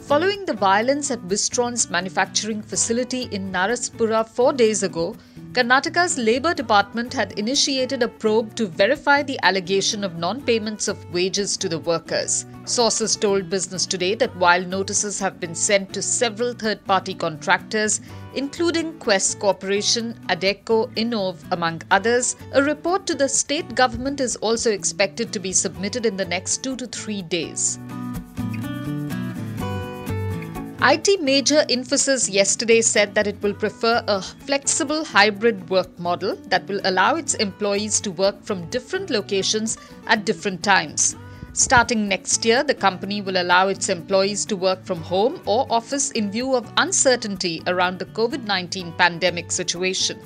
Following the violence at Wistron's manufacturing facility in Naraspura 4 days ago, Karnataka's Labour Department had initiated a probe to verify the allegation of non-payments of wages to the workers. Sources told Business Today that while notices have been sent to several third-party contractors, including Quess Corporation, Adecco, Innov, among others, a report to the state government is also expected to be submitted in the next 2 to 3 days. IT major Infosys yesterday said that it will prefer a flexible hybrid work model that will allow its employees to work from different locations at different times. Starting next year, the company will allow its employees to work from home or office in view of uncertainty around the COVID-19 pandemic situation.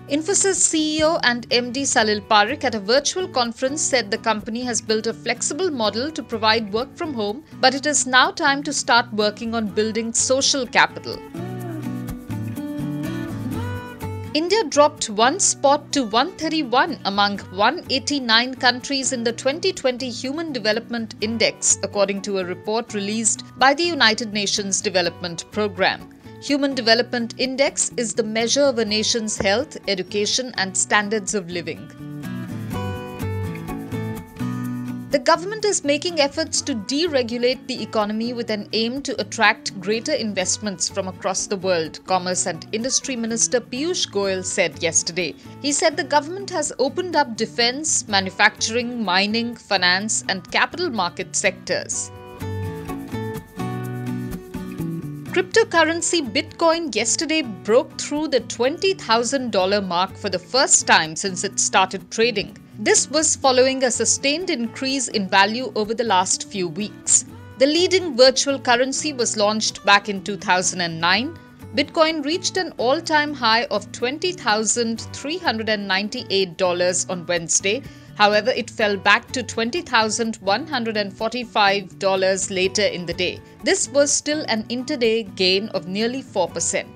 Infosys CEO and MD Salil Parekh at a virtual conference said the company has built a flexible model to provide work from home, but it is now time to start working on building social capital. India dropped one spot to 131 among 189 countries in the 2020 Human Development Index, according to a report released by the United Nations Development Programme. Human Development Index is the measure of a nation's health, education and standards of living. The government is making efforts to deregulate the economy with an aim to attract greater investments from across the world, Commerce and Industry Minister Piyush Goyal said yesterday. He said the government has opened up defence, manufacturing, mining, finance and capital market sectors. Cryptocurrency Bitcoin yesterday broke through the $20,000 mark for the first time since it started trading. This was following a sustained increase in value over the last few weeks. The leading virtual currency was launched back in 2009. Bitcoin reached an all-time high of $20,398 on Wednesday. However, it fell back to $20,145 later in the day. This was still an intraday gain of nearly 4%.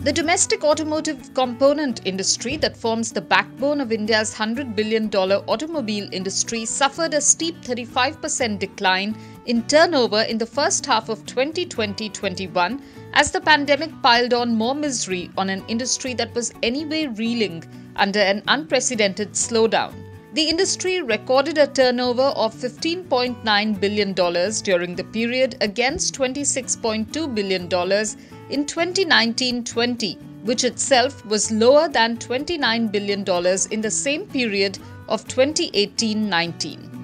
The domestic automotive component industry that forms the backbone of India's $100 billion automobile industry suffered a steep 35% decline in turnover in the first half of 2020-21 as the pandemic piled on more misery on an industry that was anyway reeling under an unprecedented slowdown. The industry recorded a turnover of $15.9 billion during the period against $26.2 billion in 2019-20, which itself was lower than $29 billion in the same period of 2018-19.